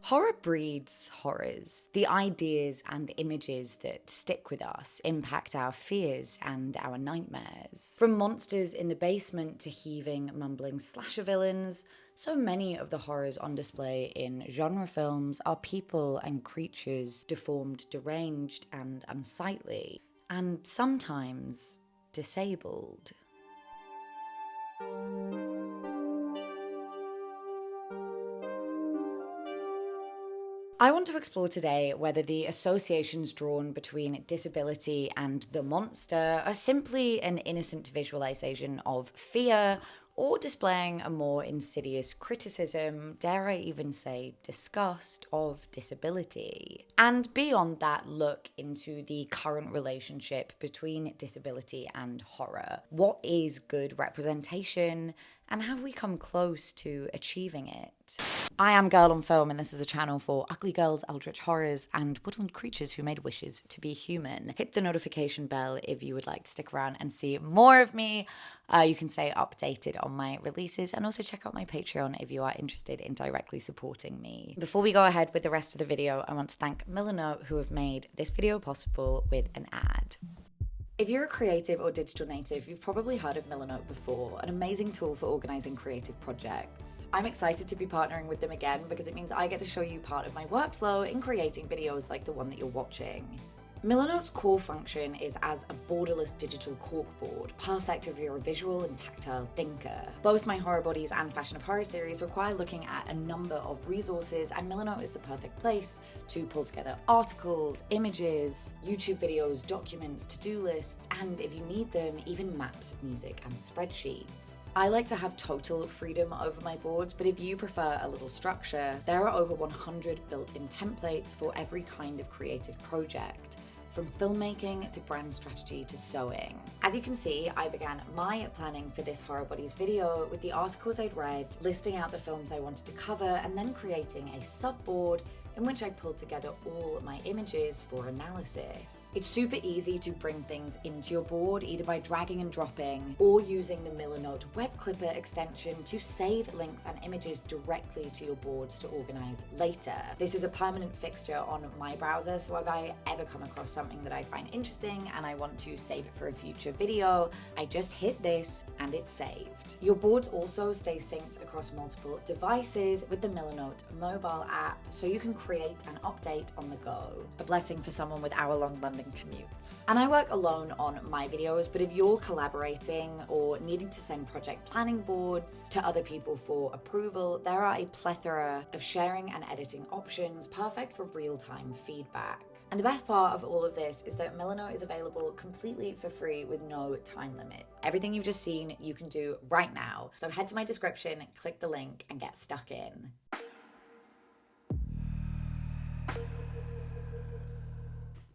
Horror breeds horrors. The ideas and images that stick with us impact our fears and our nightmares. From monsters in the basement to heaving, mumbling slasher villains, so many of the horrors on display in genre films are people and creatures deformed, deranged, and unsightly, and sometimes disabled. I want to explore today whether the associations drawn between disability and the monster are simply an innocent visualization of fear or displaying a more insidious criticism, dare I even say disgust, of disability. And beyond that, look into the current relationship between disability and horror. What is good representation, and have we come close to achieving it? I am Girl on Film, and this is a channel for ugly girls, eldritch horrors, and woodland creatures who made wishes to be human. Hit the notification bell if you would like to stick around and see more of me. You can stay updated on my releases, and also check out my Patreon if you are interested in directly supporting me. Before we go ahead with the rest of the video, I want to thank Milanote, who have made this video possible with an ad. If you're a creative or digital native, you've probably heard of Milanote before, an amazing tool for organizing creative projects. I'm excited to be partnering with them again because it means I get to show you part of my workflow in creating videos like the one that you're watching. Milanote's core function is as a borderless digital corkboard, perfect if you're a visual and tactile thinker. Both my Horror Bodies and Fashion of Horror series require looking at a number of resources, and Milanote is the perfect place to pull together articles, images, YouTube videos, documents, to-do lists, and if you need them, even maps, music, and spreadsheets. I like to have total freedom over my boards, but if you prefer a little structure, there are over 100 built-in templates for every kind of creative project, from filmmaking to brand strategy to sewing. As you can see, I began my planning for this Horror Bodies video with the articles I'd read, listing out the films I wanted to cover, and then creating a subboard in which I pulled together all my images for analysis. It's super easy to bring things into your board, either by dragging and dropping or using the Milanote web clipper extension to save links and images directly to your boards to organize later. This is a permanent fixture on my browser, so if I ever come across something that I find interesting and I want to save it for a future video, I just hit this and it's saved. Your boards also stay synced across multiple devices with the Milanote mobile app, so you can create and update on the go. A blessing for someone with hour-long London commutes. And I work alone on my videos, but if you're collaborating or needing to send project planning boards to other people for approval, there are a plethora of sharing and editing options, perfect for real-time feedback. And the best part of all of this is that Milanote is available completely for free with no time limit. Everything you've just seen, you can do right now. So head to my description, click the link, and get stuck in.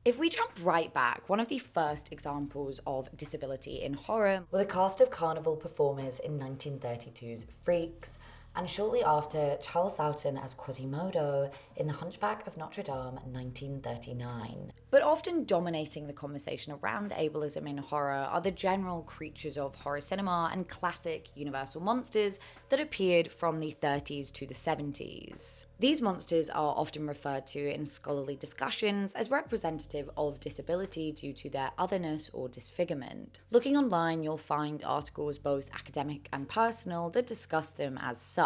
If we jump right back, one of the first examples of disability in horror were the cast of carnival performers in 1932's Freaks, and shortly after, Charles Laughton as Quasimodo in The Hunchback of Notre Dame 1939. But often dominating the conversation around ableism in horror are the general creatures of horror cinema and classic universal monsters that appeared from the 30s to the 70s. These monsters are often referred to in scholarly discussions as representative of disability due to their otherness or disfigurement. Looking online, you'll find articles both academic and personal that discuss them as such.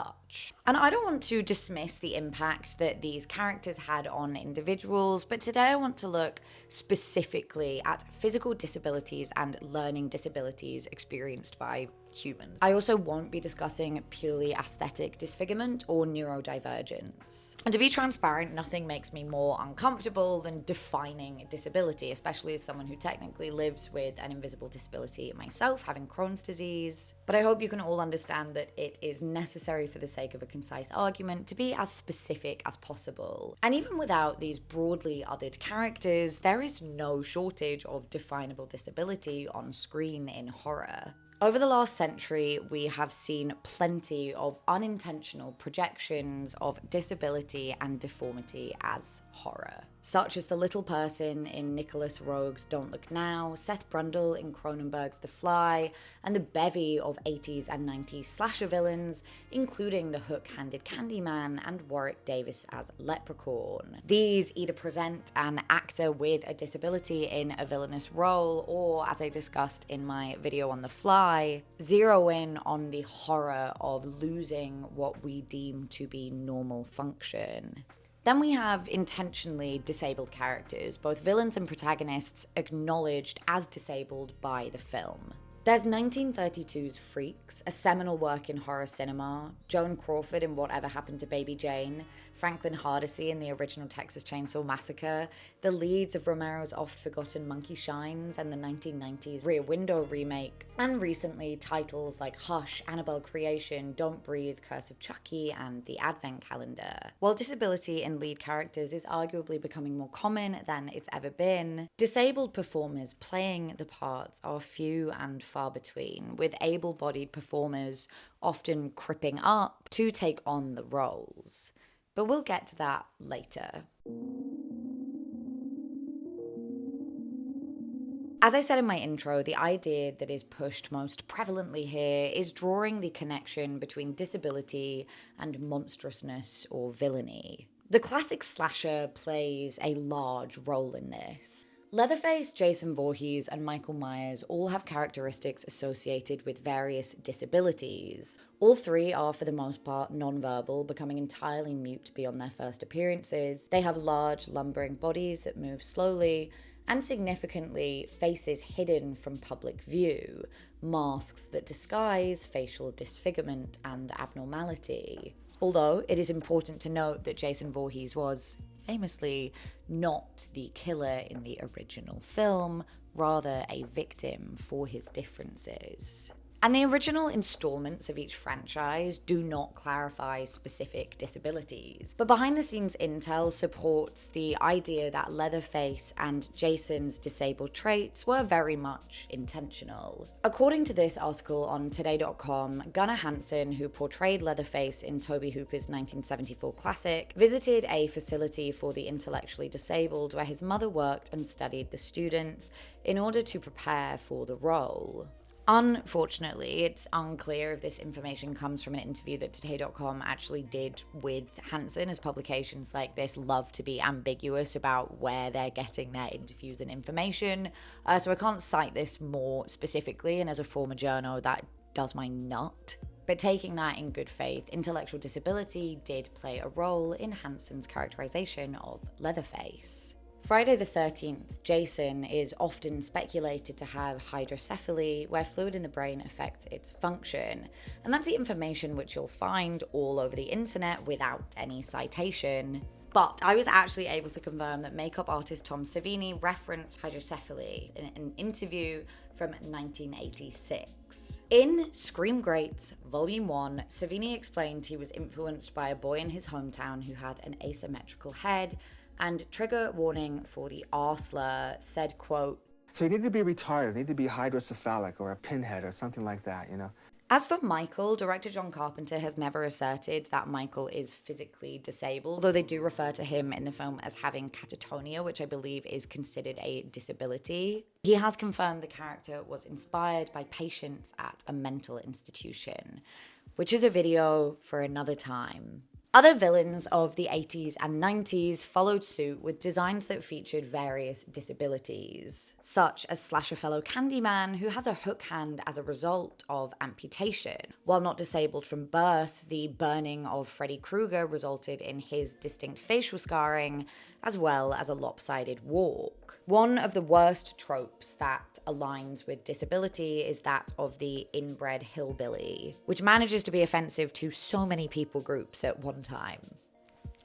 And I don't want to dismiss the impact that these characters had on individuals, but today I want to look specifically at physical disabilities and learning disabilities experienced by humans. I also won't be discussing purely aesthetic disfigurement or neurodivergence. And to be transparent, nothing makes me more uncomfortable than defining disability, especially as someone who technically lives with an invisible disability myself, having Crohn's disease. But I hope you can all understand that it is necessary for the sake of a concise argument to be as specific as possible. And even without these broadly othered characters, there is no shortage of definable disability on screen in horror. Over the last century, we have seen plenty of unintentional projections of disability and deformity as horror, such as the little person in Nicholas Roeg's Don't Look Now, Seth Brundle in Cronenberg's The Fly, and the bevy of 80s and 90s slasher villains, including the hook-handed Candyman and Warwick Davis as Leprechaun. These either present an actor with a disability in a villainous role, or, as I discussed in my video on The Fly, zero in on the horror of losing what we deem to be normal function. Then we have intentionally disabled characters, both villains and protagonists acknowledged as disabled by the film. There's 1932's Freaks, a seminal work in horror cinema, Joan Crawford in Whatever Happened to Baby Jane, Franklin Hardesty in the original Texas Chainsaw Massacre, the leads of Romero's oft-forgotten Monkey Shines and the 1990s Rear Window remake, and recently titles like Hush, Annabelle Creation, Don't Breathe, Curse of Chucky, and The Advent Calendar. While disability in lead characters is arguably becoming more common than it's ever been, disabled performers playing the parts are few and far between, with able-bodied performers often cripping up to take on the roles. But we'll get to that later. As I said in my intro, the idea that is pushed most prevalently here is drawing the connection between disability and monstrousness or villainy. The classic slasher plays a large role in this. Leatherface, Jason Voorhees, and Michael Myers all have characteristics associated with various disabilities. All three are, for the most part, non-verbal, becoming entirely mute beyond their first appearances. They have large, lumbering bodies that move slowly, and significantly, faces hidden from public view, masks that disguise facial disfigurement and abnormality. Although it is important to note that Jason Voorhees was famously not the killer in the original film, rather a victim for his differences. And the original installments of each franchise do not clarify specific disabilities. But behind-the-scenes intel supports the idea that Leatherface and Jason's disabled traits were very much intentional. According to this article on Today.com, Gunnar Hansen, who portrayed Leatherface in Tobe Hooper's 1974 classic, visited a facility for the intellectually disabled where his mother worked and studied the students in order to prepare for the role. Unfortunately, it's unclear if this information comes from an interview that Today.com actually did with Hansen, as publications like this love to be ambiguous about where they're getting their interviews and information. So I can't cite this more specifically, and as a former journo, that does my nut. But taking that in good faith, intellectual disability did play a role in Hansen's characterization of Leatherface. Friday the 13th, Jason is often speculated to have hydrocephaly, where fluid in the brain affects its function. And that's the information which you'll find all over the internet without any citation. But I was actually able to confirm that makeup artist Tom Savini referenced hydrocephaly in an interview from 1986. In Scream Greats, Volume 1, Savini explained he was influenced by a boy in his hometown who had an asymmetrical head, and trigger warning for the R-slur said, quote, "So you need to be retarded, you need to be hydrocephalic or a pinhead or something like that, you know." As for Michael, director John Carpenter has never asserted that Michael is physically disabled, though they do refer to him in the film as having catatonia, which I believe is considered a disability. He has confirmed the character was inspired by patients at a mental institution, which is a video for another time. Other villains of the 80s and 90s followed suit with designs that featured various disabilities, such as slasher fellow Candyman, who has a hook hand as a result of amputation. While not disabled from birth, the burning of Freddy Krueger resulted in his distinct facial scarring, as well as a lopsided walk. One of the worst tropes that aligns with disability is that of the inbred hillbilly, which manages to be offensive to so many people groups at one time.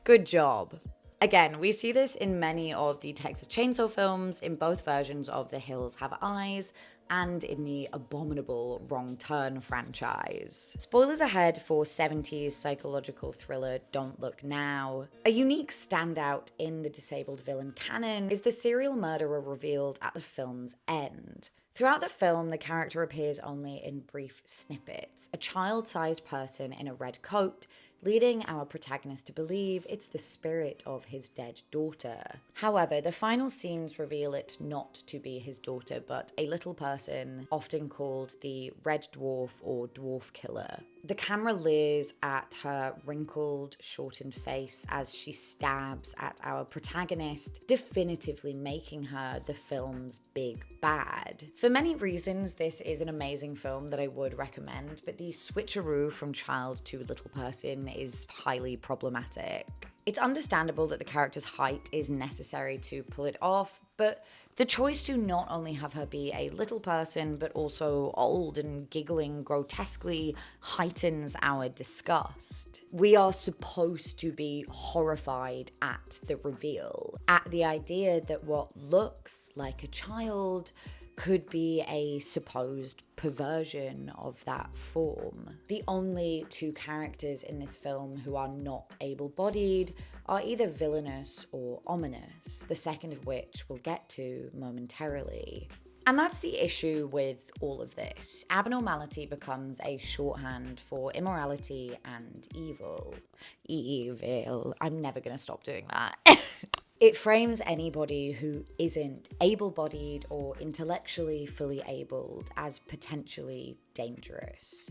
Good job. Again, we see this in many of the Texas Chainsaw films, in both versions of The Hills Have Eyes, and in the abominable Wrong Turn franchise. Spoilers ahead for 70s psychological thriller Don't Look Now. A unique standout in the disabled villain canon is the serial murderer revealed at the film's end. Throughout the film, the character appears only in brief snippets. A child-sized person in a red coat, leading our protagonist to believe it's the spirit of his dead daughter. However, the final scenes reveal it not to be his daughter, but a little person, often called the Red Dwarf or Dwarf Killer. The camera leers at her wrinkled, shortened face as she stabs at our protagonist, definitively making her the film's big bad. For many reasons, this is an amazing film that I would recommend, but the switcheroo from child to little person is highly problematic. It's understandable that the character's height is necessary to pull it off, but the choice to not only have her be a little person, but also old and giggling grotesquely heightens our disgust. We are supposed to be horrified at the reveal, at the idea that what looks like a child could be a supposed perversion of that form. The only two characters in this film who are not able-bodied are either villainous or ominous, the second of which we'll get to momentarily. And that's the issue with all of this. Abnormality becomes a shorthand for immorality and evil. Evil. I'm never gonna stop doing that. It frames anybody who isn't able-bodied or intellectually fully abled as potentially dangerous,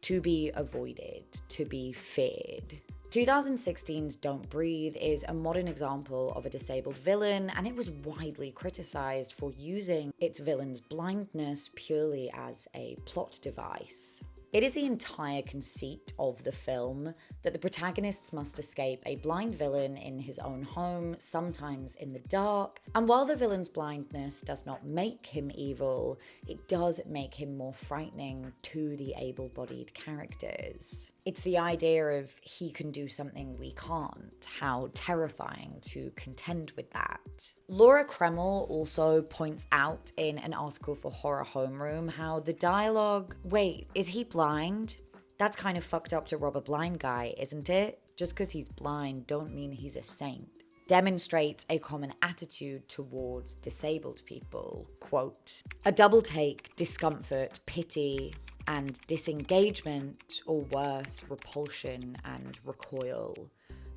to be avoided, to be feared. 2016's Don't Breathe is a modern example of a disabled villain, and it was widely criticized for using its villain's blindness purely as a plot device. It is the entire conceit of the film that the protagonists must escape a blind villain in his own home, sometimes in the dark, and while the villain's blindness does not make him evil, it does make him more frightening to the able-bodied characters. It's the idea of he can do something we can't, how terrifying to contend with that. Laura Kreml also points out in an article for Horror Homeroom how the dialogue, wait, is he blind? That's kind of fucked up to rob a blind guy, isn't it? Just because he's blind don't mean he's a saint. Demonstrates a common attitude towards disabled people. Quote, a double take, discomfort, pity, and disengagement, or worse, repulsion and recoil.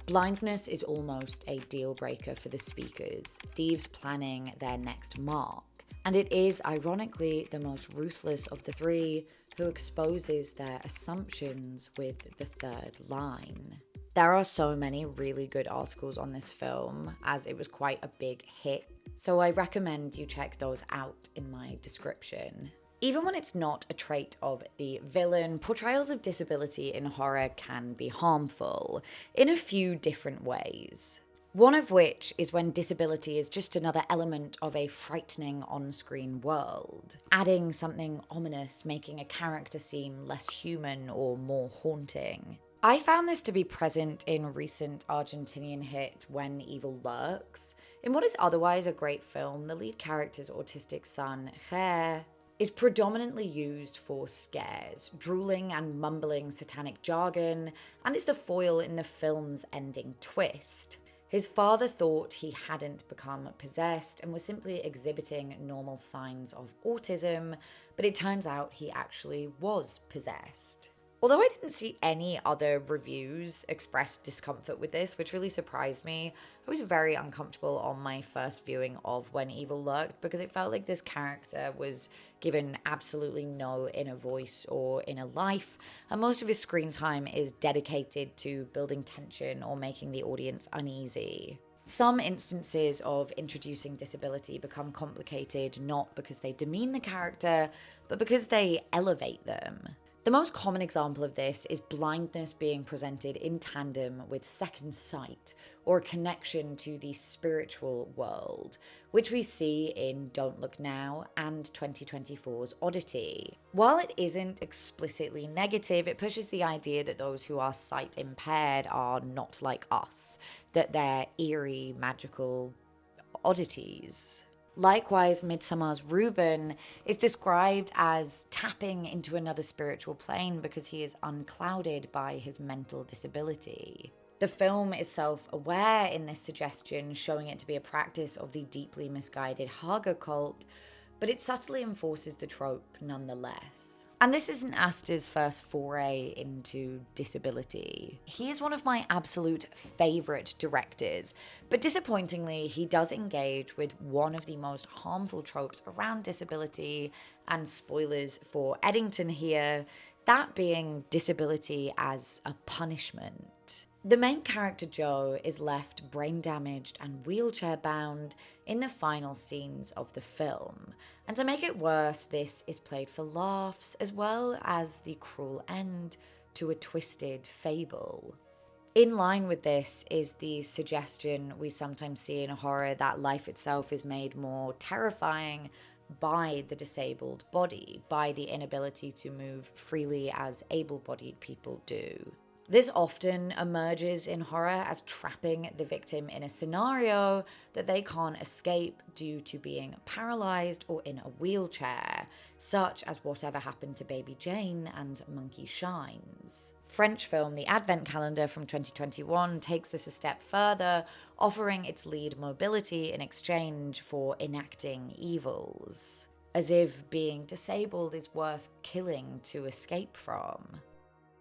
Blindness is almost a deal breaker for the speakers, thieves planning their next mark. And it is, ironically, the most ruthless of the three who exposes their assumptions with the third line. There are so many really good articles on this film, as it was quite a big hit, so I recommend you check those out in my description. Even when it's not a trait of the villain, portrayals of disability in horror can be harmful in a few different ways. One of which is when disability is just another element of a frightening on-screen world, adding something ominous, making a character seem less human or more haunting. I found this to be present in recent Argentinian hit When Evil Lurks. In what is otherwise a great film, the lead character's autistic son, Ger, is predominantly used for scares, drooling and mumbling satanic jargon, and is the foil in the film's ending twist. His father thought he hadn't become possessed and was simply exhibiting normal signs of autism, but it turns out he actually was possessed. Although I didn't see any other reviews express discomfort with this, which really surprised me, I was very uncomfortable on my first viewing of When Evil Lurked because it felt like this character was given absolutely no inner voice or inner life, and most of his screen time is dedicated to building tension or making the audience uneasy. Some instances of introducing disability become complicated not because they demean the character, but because they elevate them. The most common example of this is blindness being presented in tandem with second sight or a connection to the spiritual world, which we see in Don't Look Now and 2024's Oddity. While it isn't explicitly negative, it pushes the idea that those who are sight impaired are not like us, that they're eerie, magical oddities. Likewise, Midsummer's Reuben is described as tapping into another spiritual plane because he is unclouded by his mental disability. The film is self-aware in this suggestion, showing it to be a practice of the deeply misguided Haga cult, but it subtly enforces the trope nonetheless. And this isn't Astor's first foray into disability. He is one of my absolute favourite directors, but disappointingly, he does engage with one of the most harmful tropes around disability, and spoilers for Eddington here, that being disability as a punishment. The main character Joe is left brain damaged and wheelchair bound in the final scenes of the film. And to make it worse, this is played for laughs as well as the cruel end to a twisted fable. In line with this is the suggestion we sometimes see in horror that life itself is made more terrifying by the disabled body, by the inability to move freely as able-bodied people do. This often emerges in horror as trapping the victim in a scenario that they can't escape due to being paralyzed or in a wheelchair, such as whatever happened to Baby Jane and Monkey Shines. French film The Advent Calendar from 2021 takes this a step further, offering its lead mobility in exchange for enacting evils, as if being disabled is worth killing to escape from.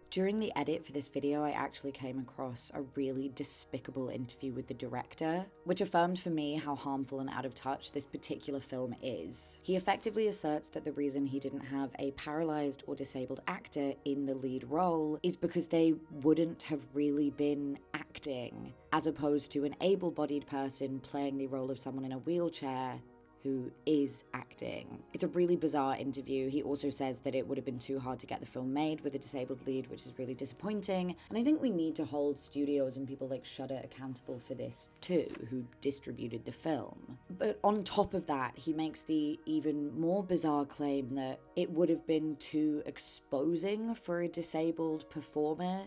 During the edit for this video, I actually came across a really despicable interview with the director, which affirmed for me how harmful and out of touch this particular film is. He effectively asserts that the reason he didn't have a paralyzed or disabled actor in the lead role is because they wouldn't have really been acting, as opposed to an able-bodied person playing the role of someone in a wheelchair who is acting. It's a really bizarre interview. He also says that it would have been too hard to get the film made with a disabled lead, which is really disappointing. And I think we need to hold studios and people like Shudder accountable for this too, who distributed the film. But on top of that, he makes the even more bizarre claim that it would have been too exposing for a disabled performer,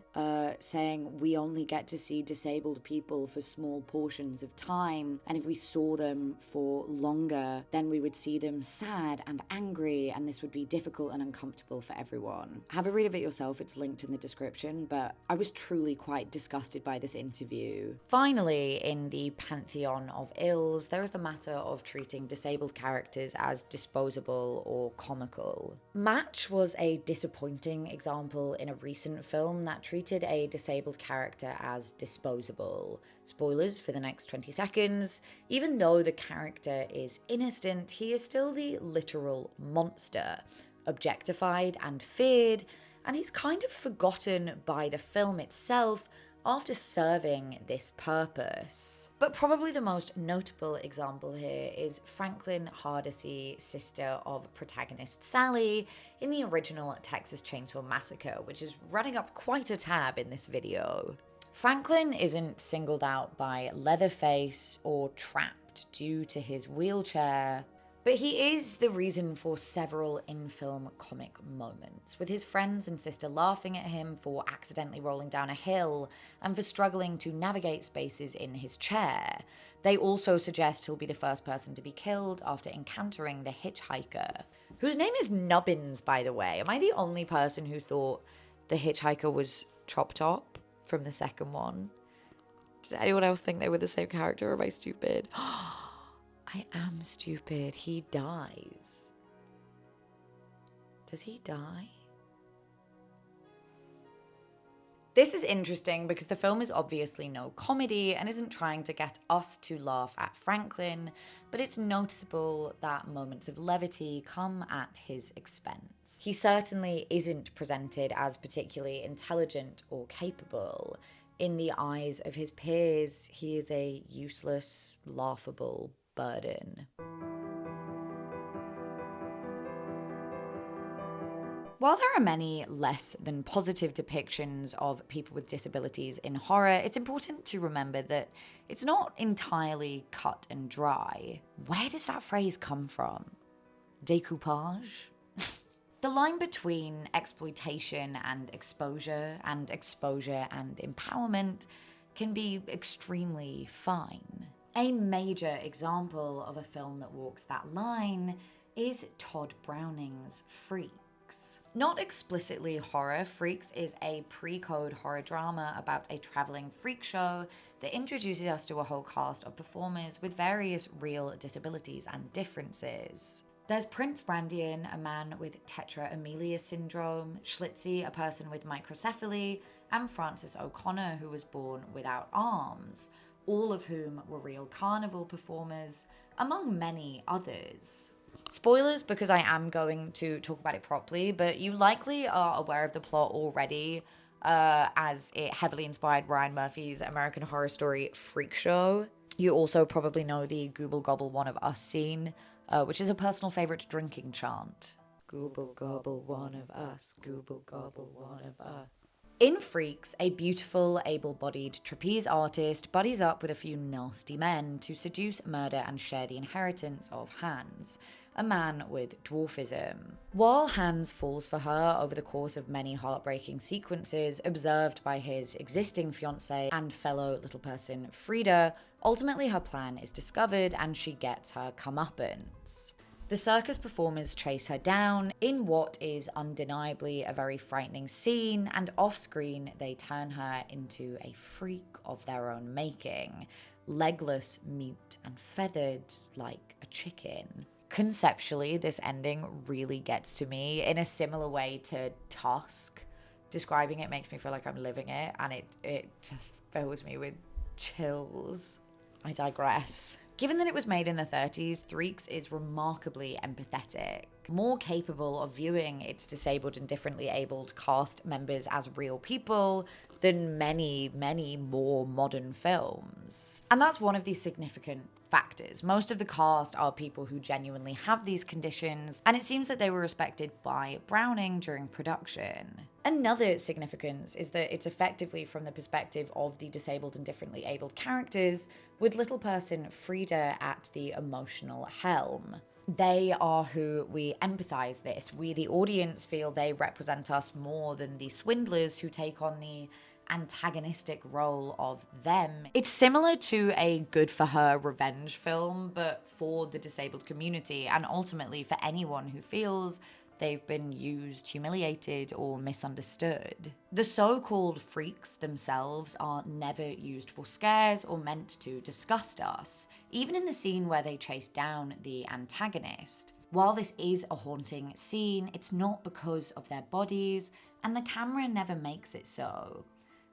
saying we only get to see disabled people for small portions of time, and if we saw them for longer, then we would see them sad and angry, and this would be difficult and uncomfortable for everyone. Have a read of it yourself, it's linked in the description, but I was truly quite disgusted by this interview. Finally, in the pantheon of ills, there is the matter of treating disabled characters as disposable or comical. Match was a disappointing example in a recent film that treated a disabled character as disposable. Spoilers for the next 20 seconds. Even though the character is innocent, he is still the literal monster, objectified and feared, and he's kind of forgotten by the film itself after serving this purpose. But probably the most notable example here is Franklin Hardesty, sister of protagonist Sally, in the original Texas Chainsaw Massacre, which is running up quite a tab in this video. Franklin isn't singled out by Leatherface or trapped due to his wheelchair, but he is the reason for several in-film comic moments, with his friends and sister laughing at him for accidentally rolling down a hill and for struggling to navigate spaces in his chair. They also suggest he'll be the first person to be killed after encountering the hitchhiker, whose name is Nubbins, by the way. Am I the only person who thought the hitchhiker was Chop Top from the second one? Did anyone else think they were the same character, or am I stupid? I am stupid. He dies. Does he die? This is interesting because the film is obviously no comedy and isn't trying to get us to laugh at Franklin, but it's noticeable that moments of levity come at his expense. He certainly isn't presented as particularly intelligent or capable. In the eyes of his peers, he is a useless, laughable burden. While there are many less than positive depictions of people with disabilities in horror, it's important to remember that it's not entirely cut and dry. Where does that phrase come from? Decoupage? The line between exploitation and exposure and empowerment can be extremely fine. A major example of a film that walks that line is Todd Browning's Freaks. Not explicitly horror, Freaks is a pre-code horror drama about a traveling freak show that introduces us to a whole cast of performers with various real disabilities and differences. There's Prince Brandian, a man with tetra-amelia syndrome, Schlitzie, a person with microcephaly, and Francis O'Connor, who was born without arms, all of whom were real carnival performers, among many others. Spoilers, because I am going to talk about it properly, but you likely are aware of the plot already, as it heavily inspired Ryan Murphy's American Horror Story Freak Show. You also probably know the Gooble Gobble One of Us scene, which is a personal favorite drinking chant. Gooble Gobble One of Us, Gooble Gobble One of Us. In Freaks, a beautiful, able-bodied trapeze artist buddies up with a few nasty men to seduce, murder, and share the inheritance of Hans, a man with dwarfism. While Hans falls for her over the course of many heartbreaking sequences observed by his existing fiancée and fellow little person Frida, ultimately her plan is discovered and she gets her comeuppance. The circus performers chase her down in what is undeniably a very frightening scene, and off-screen they turn her into a freak of their own making, legless, mute, and feathered like a chicken. Conceptually, this ending really gets to me in a similar way to Tusk. Describing it makes me feel like I'm living it, and it just fills me with chills. I digress. Given that it was made in the 30s, Freaks is remarkably empathetic, more capable of viewing its disabled and differently abled cast members as real people than many, many more modern films. And that's one of the significant factors. Most of the cast are people who genuinely have these conditions, and it seems that they were respected by Browning during production. Another significance is that it's effectively from the perspective of the disabled and differently abled characters, with little person Frida at the emotional helm. They are who we empathize this. We, the audience, feel they represent us more than the swindlers who take on the antagonistic role of them. It's similar to a good for her revenge film, but for the disabled community, and ultimately for anyone who feels they've been used, humiliated, or misunderstood. The so-called freaks themselves are never used for scares or meant to disgust us, even in the scene where they chase down the antagonist. While this is a haunting scene, it's not because of their bodies, and the camera never makes it so.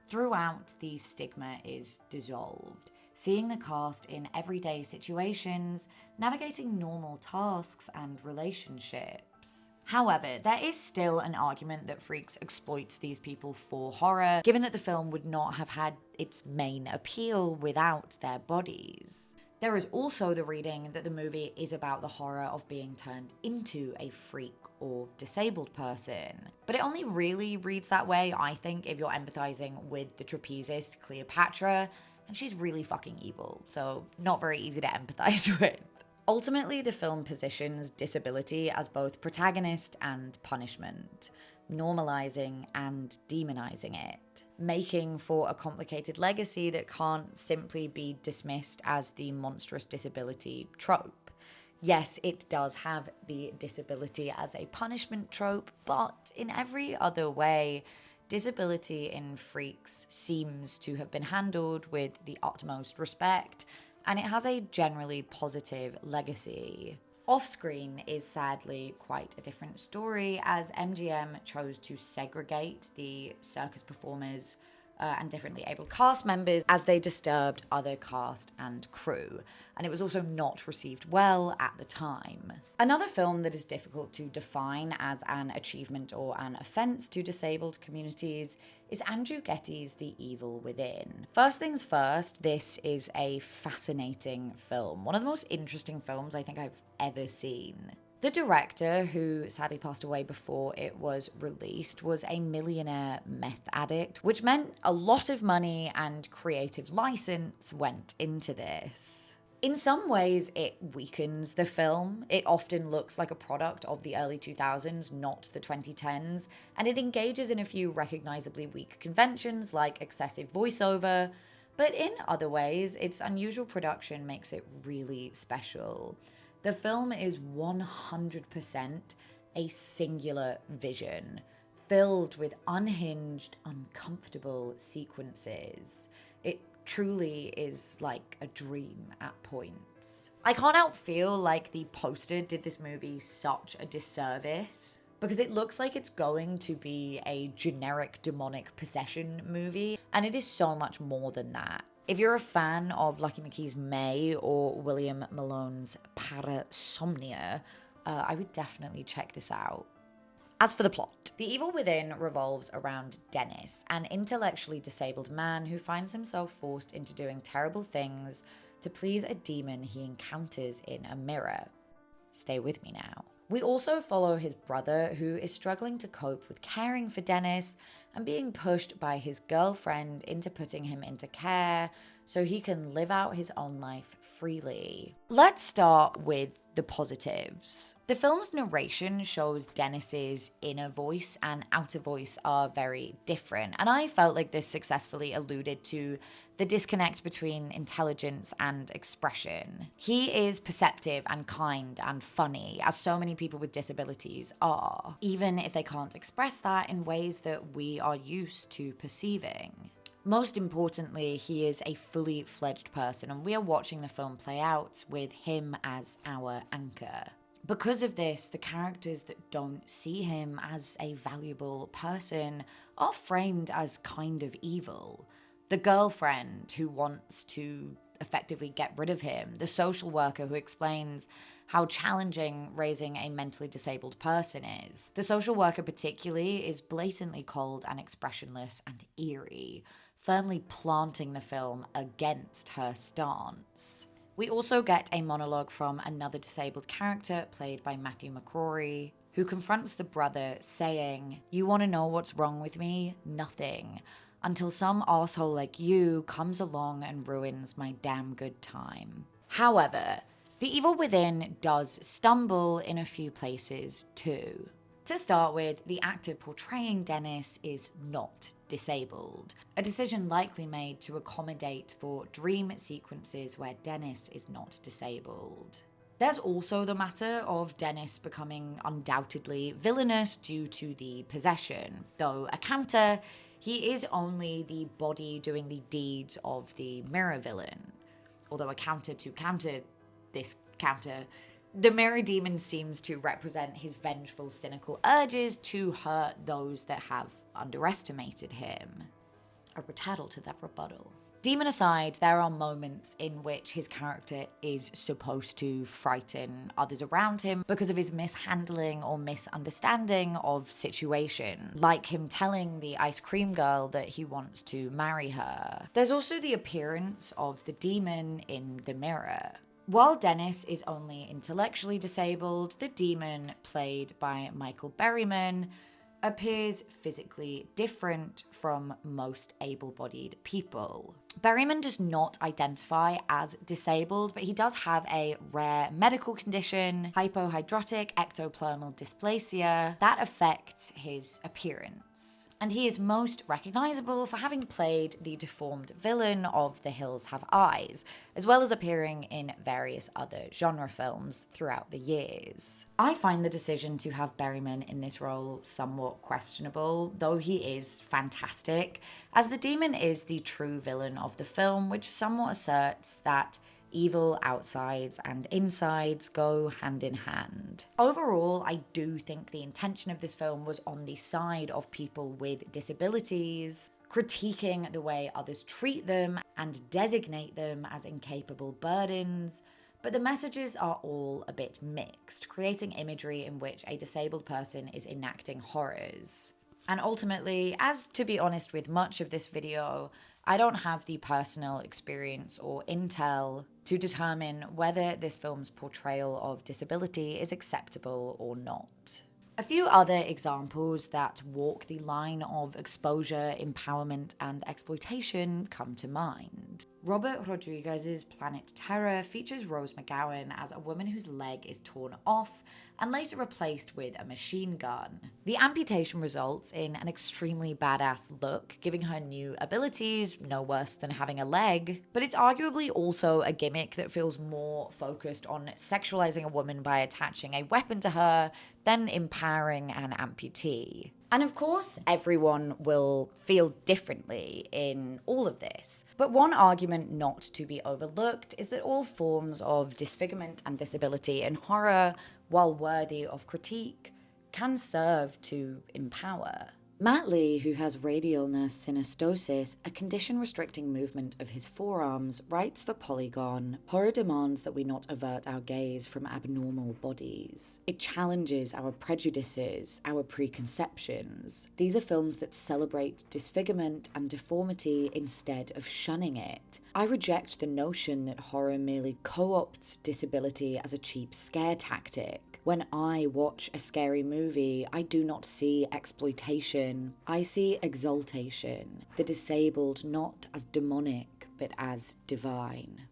Throughout, the stigma is dissolved, seeing the cast in everyday situations, navigating normal tasks and relationships. However, there is still an argument that Freaks exploits these people for horror, given that the film would not have had its main appeal without their bodies. There is also the reading that the movie is about the horror of being turned into a freak or disabled person. But it only really reads that way, I think, if you're empathizing with the trapezist Cleopatra, and she's really fucking evil, so not very easy to empathize with. Ultimately, the film positions disability as both protagonist and punishment, normalizing and demonizing it, making for a complicated legacy that can't simply be dismissed as the monstrous disability trope. Yes, it does have the disability as a punishment trope, but in every other way, disability in Freaks seems to have been handled with the utmost respect, and it has a generally positive legacy. Off-screen is sadly quite a different story, as MGM chose to segregate the circus performers and differently abled cast members as they disturbed other cast and crew, and it was also not received well at the time. Another film that is difficult to define as an achievement or an offense to disabled communities is Andrew Getty's The Evil Within. First things first, this is a fascinating film, one of the most interesting films I think I've ever seen. The director, who sadly passed away before it was released, was a millionaire meth addict, which meant a lot of money and creative license went into this. In some ways, it weakens the film. It often looks like a product of the early 2000s, not the 2010s, and it engages in a few recognizably weak conventions like excessive voiceover, but in other ways, its unusual production makes it really special. The film is 100% a singular vision, filled with unhinged, uncomfortable sequences. It truly is like a dream at points. I can't help feel like the poster did this movie such a disservice, because it looks like it's going to be a generic demonic possession movie, and it is so much more than that. If you're a fan of Lucky McKee's May or William Malone's Parasomnia, I would definitely check this out. As for the plot, The Evil Within revolves around Dennis, an intellectually disabled man who finds himself forced into doing terrible things to please a demon he encounters in a mirror. Stay with me now. We also follow his brother, who is struggling to cope with caring for Dennis and being pushed by his girlfriend into putting him into care so he can live out his own life freely. Let's start with the positives. The film's narration shows Dennis's inner voice and outer voice are very different, and I felt like this successfully alluded to the disconnect between intelligence and expression. He is perceptive and kind and funny, as so many people with disabilities are, even if they can't express that in ways that we are used to perceiving. Most importantly, he is a fully fledged person, and we are watching the film play out with him as our anchor. Because of this, the characters that don't see him as a valuable person are framed as kind of evil. The girlfriend who wants to effectively get rid of him, the social worker who explains how challenging raising a mentally disabled person is. The social worker particularly is blatantly cold and expressionless and eerie, firmly planting the film against her stance. We also get a monologue from another disabled character played by Matthew McCrory, who confronts the brother saying, "You want to know what's wrong with me? Nothing. Until some arsehole like you comes along and ruins my damn good time." However, The Evil Within does stumble in a few places too. To start with, the actor portraying Dennis is not disabled, a decision likely made to accommodate for dream sequences where Dennis is not disabled. There's also the matter of Dennis becoming undoubtedly villainous due to the possession. Though a counter, he is only the body doing the deeds of the mirror villain. Although a counter to counter this counter, the mirror demon seems to represent his vengeful, cynical urges to hurt those that have underestimated him. A retardal to that rebuttal. Demon aside, there are moments in which his character is supposed to frighten others around him because of his mishandling or misunderstanding of situation, like him telling the ice cream girl that he wants to marry her. There's also the appearance of the demon in the mirror. While Dennis is only intellectually disabled, the demon, played by Michael Berryman, appears physically different from most able-bodied people. Berryman does not identify as disabled, but he does have a rare medical condition, hypohidrotic ectoplasmal dysplasia, that affects his appearance. And he is most recognizable for having played the deformed villain of The Hills Have Eyes, as well as appearing in various other genre films throughout the years. I find the decision to have Berryman in this role somewhat questionable, though he is fantastic, as the demon is the true villain of the film, which somewhat asserts that evil outsides and insides go hand in hand. Overall, I do think the intention of this film was on the side of people with disabilities, critiquing the way others treat them and designate them as incapable burdens, but the messages are all a bit mixed, creating imagery in which a disabled person is enacting horrors. And ultimately, as to be honest with much of this video, I don't have the personal experience or intel to determine whether this film's portrayal of disability is acceptable or not. A few other examples that walk the line of exposure, empowerment, and exploitation come to mind. Robert Rodriguez's Planet Terror features Rose McGowan as a woman whose leg is torn off and later replaced with a machine gun. The amputation results in an extremely badass look, giving her new abilities, no worse than having a leg, but it's arguably also a gimmick that feels more focused on sexualizing a woman by attaching a weapon to her than empowering an amputee. And of course, everyone will feel differently in all of this. But one argument not to be overlooked is that all forms of disfigurement and disability in horror, while worthy of critique, can serve to empower. Matt Lee, who has radial synostosis, a condition restricting movement of his forearms, writes for Polygon, "Horror demands that we not avert our gaze from abnormal bodies. It challenges our prejudices, our preconceptions. These are films that celebrate disfigurement and deformity instead of shunning it. I reject the notion that horror merely co-opts disability as a cheap scare tactic. When I watch a scary movie, I do not see exploitation. I see exaltation, the disabled not as demonic, but as divine."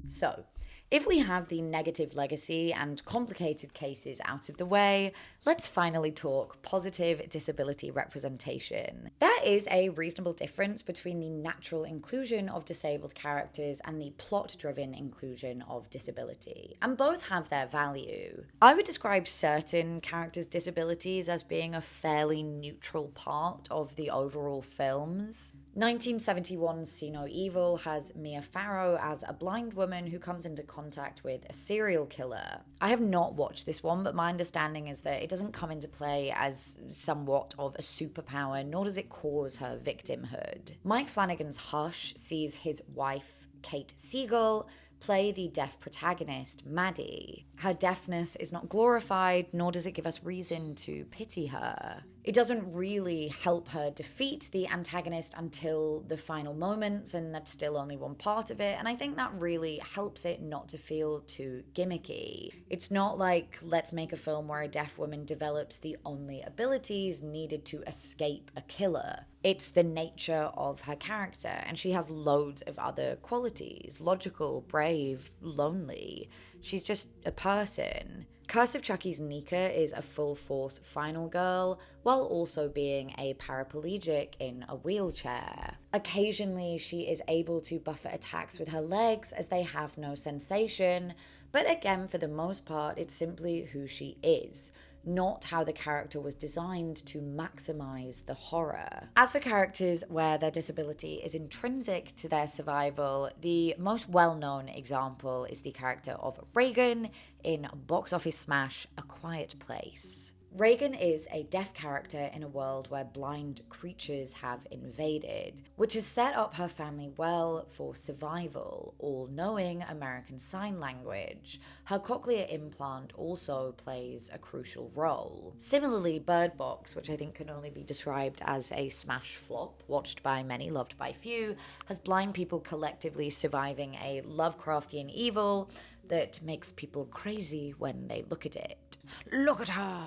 So, if we have the negative legacy and complicated cases out of the way, let's finally talk positive disability representation. There is a reasonable difference between the natural inclusion of disabled characters and the plot-driven inclusion of disability, and both have their value. I would describe certain characters' disabilities as being a fairly neutral part of the overall films. 1971's See No Evil has Mia Farrow as a blind woman who comes into contact with a serial killer. I have not watched this one, but my understanding is that it doesn't come into play as somewhat of a superpower, nor does it cause her victimhood. Mike Flanagan's Hush sees his wife, Kate Siegel, play the deaf protagonist, Maddie. Her deafness is not glorified, nor does it give us reason to pity her. It doesn't really help her defeat the antagonist until the final moments, and that's still only one part of it, and I think that really helps it not to feel too gimmicky. It's not like, let's make a film where a deaf woman develops the only abilities needed to escape a killer. It's the nature of her character, and she has loads of other qualities: logical, brave, lonely. She's just a person. Curse of Chucky's Nika is a full-force final girl, while also being a paraplegic in a wheelchair. Occasionally, she is able to buffer attacks with her legs as they have no sensation, but again, for the most part, it's simply who she is, not how the character was designed to maximize the horror. As for characters where their disability is intrinsic to their survival, the most well-known example is the character of Reagan in box office smash A Quiet Place. Reagan is a deaf character in a world where blind creatures have invaded, which has set up her family well for survival, all-knowing American Sign Language. Her cochlear implant also plays a crucial role. Similarly, Bird Box, which I think can only be described as a smash flop, watched by many, loved by few, has blind people collectively surviving a Lovecraftian evil that makes people crazy when they look at it. Look at her!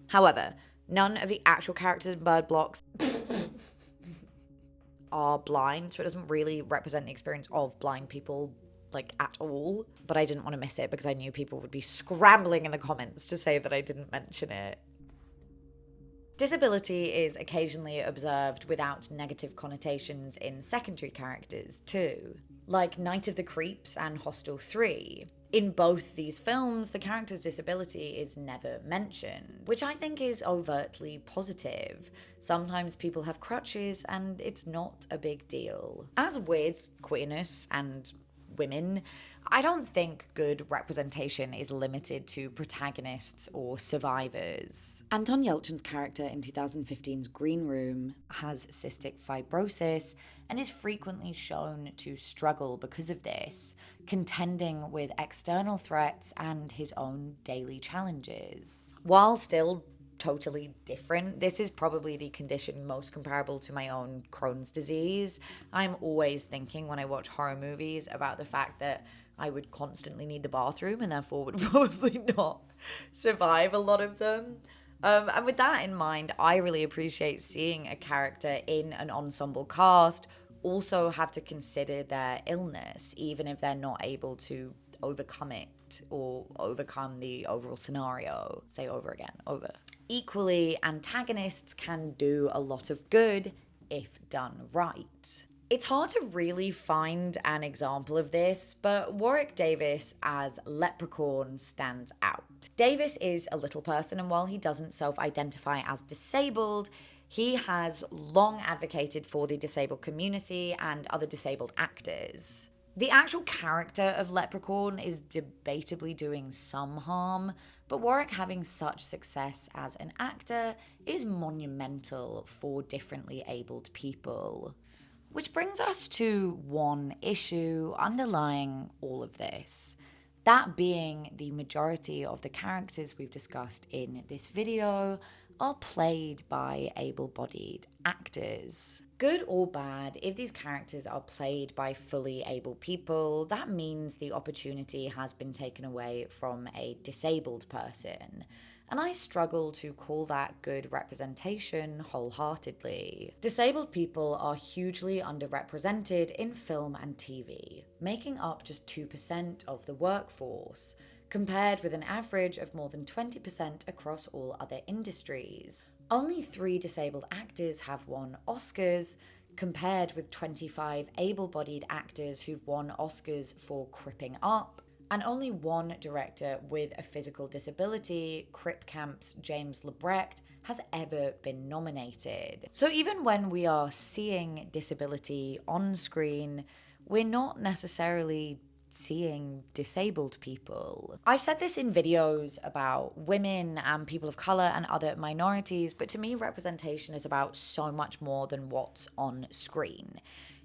However, none of the actual characters in Bird Box are blind, so it doesn't really represent the experience of blind people, like, at all. But I didn't want to miss it because I knew people would be scrambling in the comments to say that I didn't mention it. Disability is occasionally observed without negative connotations in secondary characters, too, like Night of the Creeps and Hostel 3. In both these films, the character's disability is never mentioned, which I think is overtly positive. Sometimes people have crutches, and it's not a big deal. As with queerness and women, I don't think good representation is limited to protagonists or survivors. Anton Yelchin's character in 2015's Green Room has cystic fibrosis and is frequently shown to struggle because of this, contending with external threats and his own daily challenges. While still totally different, this is probably the condition most comparable to my own Crohn's disease. I'm always thinking when I watch horror movies about the fact that I would constantly need the bathroom and therefore would probably not survive a lot of them. And with that in mind, I really appreciate seeing a character in an ensemble cast also have to consider their illness, even if they're not able to overcome it or overcome the overall scenario. Say over again, over. Equally, antagonists can do a lot of good if done right. It's hard to really find an example of this, but Warwick Davis as Leprechaun stands out. Davis is a little person, and while he doesn't self-identify as disabled, he has long advocated for the disabled community and other disabled actors. The actual character of Leprechaun is debatably doing some harm, but Warwick having such success as an actor is monumental for differently abled people. Which brings us to one issue underlying all of this. That being the majority of the characters we've discussed in this video are played by able-bodied actors. Good or bad, if these characters are played by fully able people, that means the opportunity has been taken away from a disabled person. And I struggle to call that good representation wholeheartedly. Disabled people are hugely underrepresented in film and TV, making up just 2% of the workforce, compared with an average of more than 20% across all other industries. Only 3 disabled actors have won Oscars, compared with 25 able-bodied actors who've won Oscars for Cripping Up, and only 1 director with a physical disability, Crip Camp's James Lebrecht, has ever been nominated. So even when we are seeing disability on screen, we're not necessarily seeing disabled people. I've said this in videos about women and people of color and other minorities, but to me, representation is about so much more than what's on screen.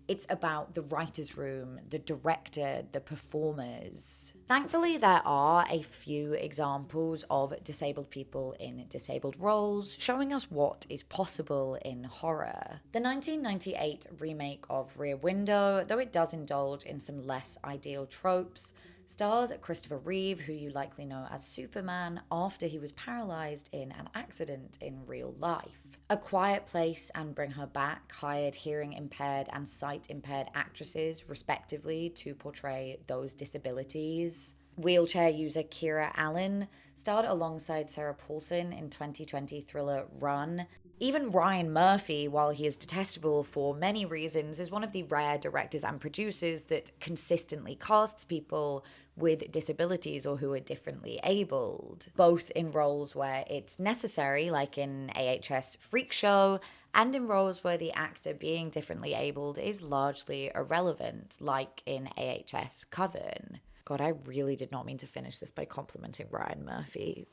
It's about the writer's room, the director, the performers. Thankfully, there are a few examples of disabled people in disabled roles, showing us what is possible in horror. The 1998 remake of Rear Window, though it does indulge in some less ideal tropes, stars Christopher Reeve, who you likely know as Superman, after he was paralyzed in an accident in real life. A Quiet Place and Bring Her Back hired hearing impaired and sight impaired actresses, respectively, to portray those disabilities. Wheelchair user Kira Allen starred alongside Sarah Paulson in 2020 thriller Run. Even Ryan Murphy, while he is detestable for many reasons, is one of the rare directors and producers that consistently casts people with disabilities or who are differently abled, both in roles where it's necessary, like in AHS Freak Show, and in roles where the actor being differently abled is largely irrelevant, like in AHS Coven. God, I really did not mean to finish this by complimenting Ryan Murphy.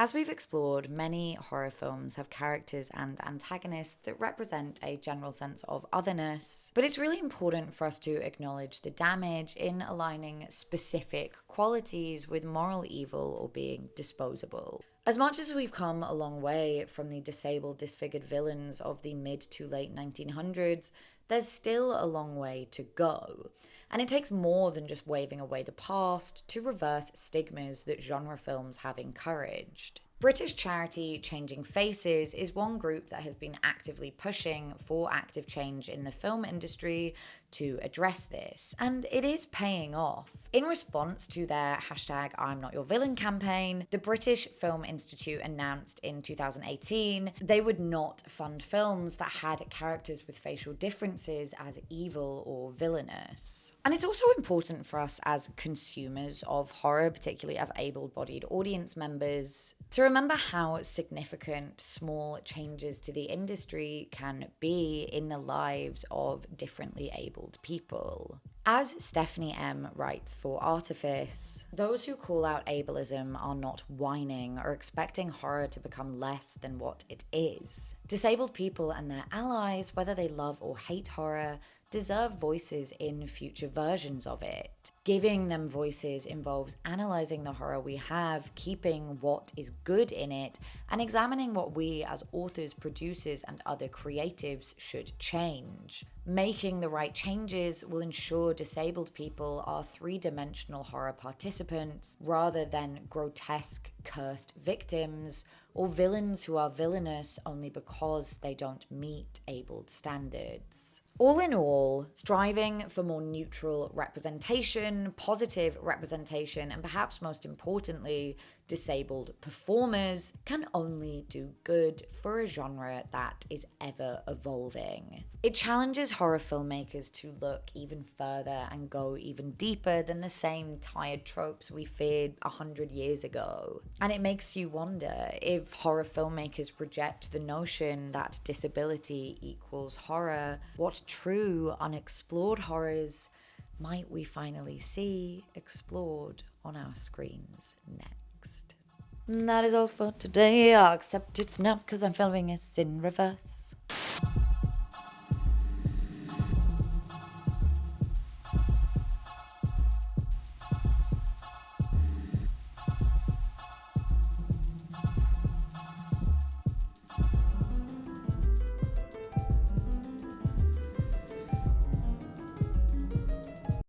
As we've explored, many horror films have characters and antagonists that represent a general sense of otherness, but it's really important for us to acknowledge the damage in aligning specific qualities with moral evil or being disposable. As much as we've come a long way from the disabled, disfigured villains of the mid to late 1900s, there's still a long way to go. And it takes more than just waving away the past to reverse stigmas that genre films have encouraged. British charity Changing Faces is one group that has been actively pushing for active change in the film industry to address this, and it is paying off. In response to their hashtag I'm Not Your Villain campaign, the British Film Institute announced in 2018 they would not fund films that had characters with facial differences as evil or villainous. And it's also important for us as consumers of horror, particularly as able-bodied audience members, to remember how significant small changes to the industry can be in the lives of differently abled people. As Stephanie M. writes for Artifice, those who call out ableism are not whining or expecting horror to become less than what it is. Disabled people and their allies, whether they love or hate horror, deserve voices in future versions of it. Giving them voices involves analysing the horror we have, keeping what is good in it, and examining what we as authors, producers, and other creatives should change. Making the right changes will ensure disabled people are three-dimensional horror participants rather than grotesque, cursed victims or villains who are villainous only because they don't meet abled standards. All in all, striving for more neutral representation, positive representation, and perhaps most importantly, disabled performers can only do good for a genre that is ever evolving. It challenges horror filmmakers to look even further and go even deeper than the same tired tropes we feared 100 years ago. And it makes you wonder if horror filmmakers reject the notion that disability equals horror, what true unexplored horrors might we finally see explored on our screens next? And that is all for today, except it's not because I'm filming this in reverse.